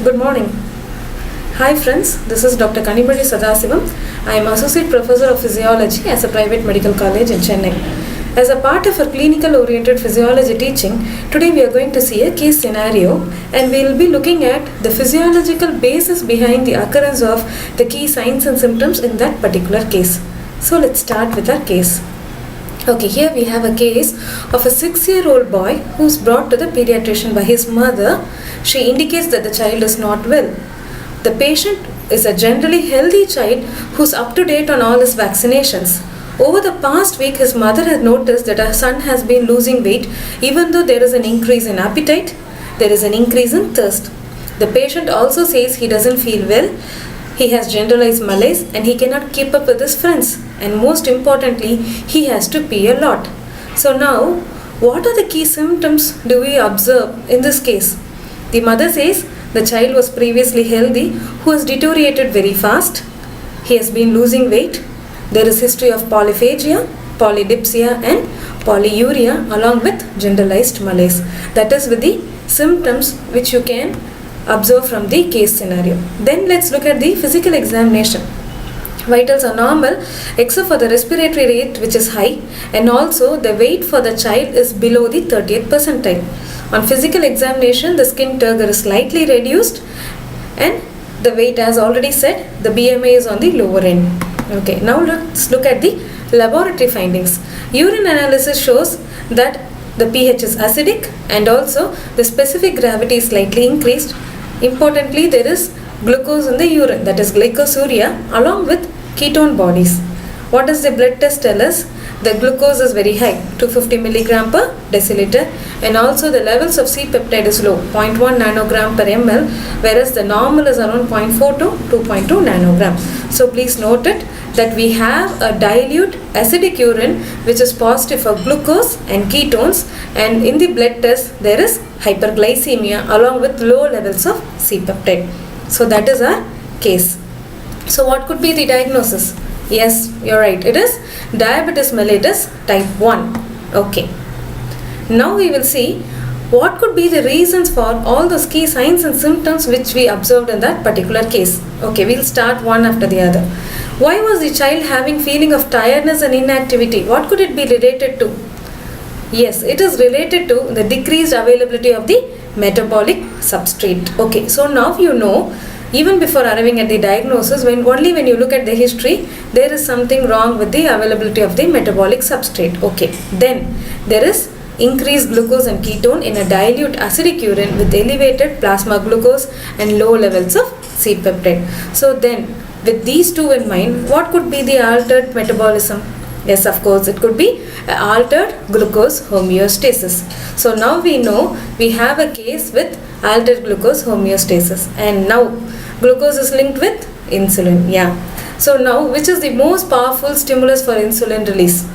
Good morning. Hi friends, this is Dr. Kanimadi Sadasivam. I am Associate Professor of Physiology as a private medical college in Chennai. As a part of our clinical oriented physiology teaching, today we are going to see a case scenario and we will be looking at the physiological basis behind the occurrence of the key signs and symptoms in that particular case. So let's start with our case. Okay, here we have a case of a 6-year-old boy who is brought to the pediatrician by his mother. She indicates that the child is not well. The patient is a generally healthy child who is up to date on all his vaccinations. Over the past week, his mother has noticed that her son has been losing weight even though there is an increase in appetite, there is an increase in thirst. The patient also says he doesn't feel well. He has generalized malaise and he cannot keep up with his friends. And most importantly, he has to pee a lot. So now, what are the key symptoms do we observe in this case? The mother says the child was previously healthy who has deteriorated very fast. He has been losing weight. There is history of polyphagia, polydipsia and polyuria along with generalized malaise. That is with the symptoms which you can observe from the case scenario. Then let's look at the physical examination. Vitals are normal except for the respiratory rate which is high, and also the weight for the child is below the 30th percentile. On physical examination, the skin turgor is slightly reduced and the weight, as already said, the BMI is on the lower end. Okay, now let's look at the laboratory findings. Urine analysis shows that the pH is acidic and also the specific gravity is slightly increased. Importantly, there is glucose in the urine, that is glycosuria, along with ketone bodies. What does the blood test tell us? The glucose is very high, 250 mg per deciliter, and also the levels of C-peptide is low, 0.1 nanogram per ml, whereas the normal is around 0.4 to 2.2 nanogram. So please note it that we have a dilute acidic urine which is positive for glucose and ketones, and in the blood test there is hyperglycemia along with low levels of C-peptide. So that is our case. So what could be the diagnosis? Yes, you're right. It is diabetes mellitus type 1. Okay. Now we will see what could be the reasons for all those key signs and symptoms which we observed in that particular case. Okay, we'll start one after the other. Why was the child having feeling of tiredness and inactivity? What could it be related to? Yes, it is related to the decreased availability of the metabolic substrate. Okay, so now you know, even before arriving at the diagnosis, only when you look at the history, there is something wrong with the availability of the metabolic substrate. Okay, then there is increased glucose and ketone in a dilute acidic urine with elevated plasma glucose and low levels of C-peptide. So then, with these two in mind, what could be the altered metabolism? Yes, of course, it could be altered glucose homeostasis. So now we know we have a case with altered glucose homeostasis, and now glucose is linked with insulin. Yeah. So now, which is the most powerful stimulus for insulin release?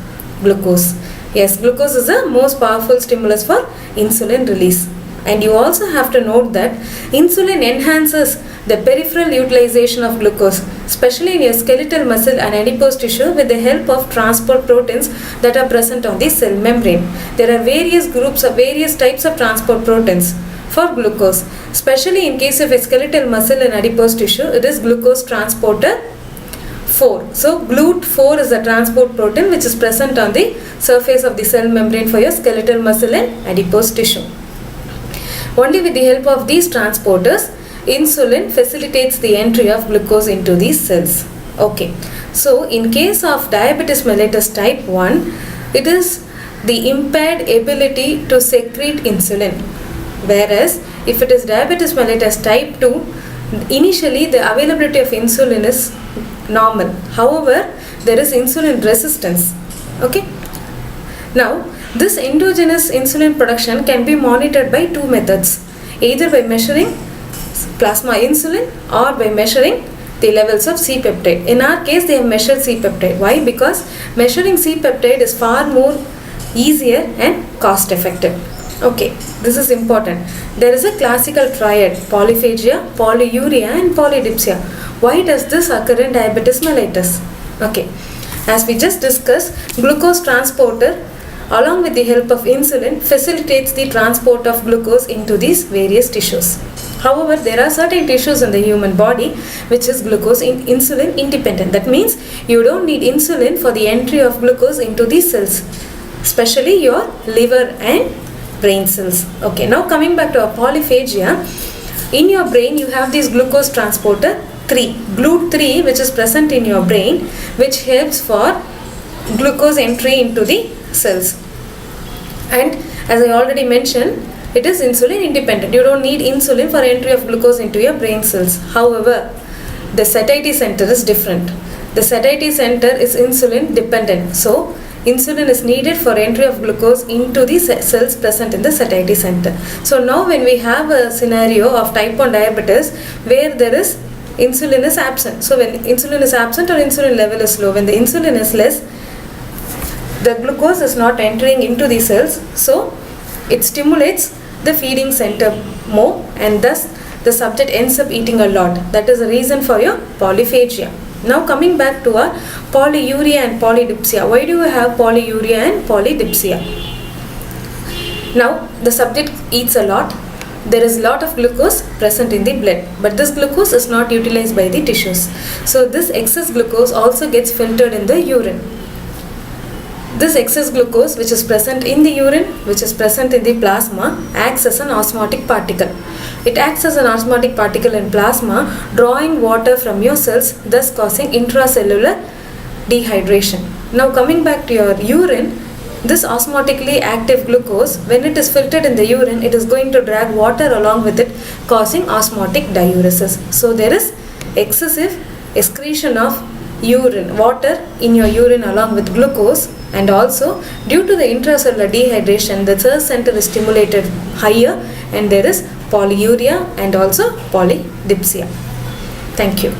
Glucose. Yes, glucose is the most powerful stimulus for insulin release. And you also have to note that insulin enhances the peripheral utilization of glucose, especially in your skeletal muscle and adipose tissue, with the help of transport proteins that are present on the cell membrane. There are various groups of various types of transport proteins for glucose, especially in case of a skeletal muscle and adipose tissue, it is glucose transporter 4. So GLUT4 is a transport protein which is present on the surface of the cell membrane for your skeletal muscle and adipose tissue. Only with the help of these transporters, insulin facilitates the entry of glucose into these cells. Okay, so in case of diabetes mellitus type 1, it is the impaired ability to secrete insulin. Whereas if it is diabetes mellitus type 2, initially the availability of insulin is normal. However, there is insulin resistance. Okay. Now, this endogenous insulin production can be monitored by two methods, either by measuring plasma insulin or by measuring the levels of C-peptide. In our case, they have measured C-peptide. Why? Because measuring C-peptide is far more easier and cost effective. Okay, this is important. There is a classical triad, polyphagia, polyuria and polydipsia. Why does this occur in diabetes mellitus? Okay, as we just discussed, glucose transporter along with the help of insulin facilitates the transport of glucose into these various tissues. However, there are certain tissues in the human body which is insulin independent. That means you don't need insulin for the entry of glucose into these cells, especially your liver and brain cells. Okay, now coming back to our polyphagia. In your brain you have this glucose transporter 3, GLUT3, which is present in your brain, which helps for glucose entry into the cells. And as I already mentioned, it is insulin independent. You don't need insulin for entry of glucose into your brain cells. However, the satiety center is different. The satiety center is insulin dependent. So, insulin is needed for entry of glucose into the cells present in the satiety center. So, now when we have a scenario of type 1 diabetes where there is insulin is absent. So, when insulin is absent or insulin level is low, when the insulin is less, the glucose is not entering into the cells. So, it stimulates the feeding center more, and thus the subject ends up eating a lot. That is the reason for your polyphagia. Now coming back to our polyuria and polydipsia. Why do you have polyuria and polydipsia? Now the subject eats a lot. There is a lot of glucose present in the blood, but this glucose is not utilized by the tissues. So this excess glucose also gets filtered in the urine. This excess glucose which is present in the urine, which is present in the plasma, acts as an osmotic particle. It acts as an osmotic particle in plasma, drawing water from your cells, thus causing intracellular dehydration. Now coming back to your urine, this osmotically active glucose, when it is filtered in the urine, it is going to drag water along with it, causing osmotic diuresis. So there is excessive excretion of water in your urine along with glucose, and also due to the intracellular dehydration, the thirst center is stimulated higher and there is polyuria and also polydipsia. Thank you.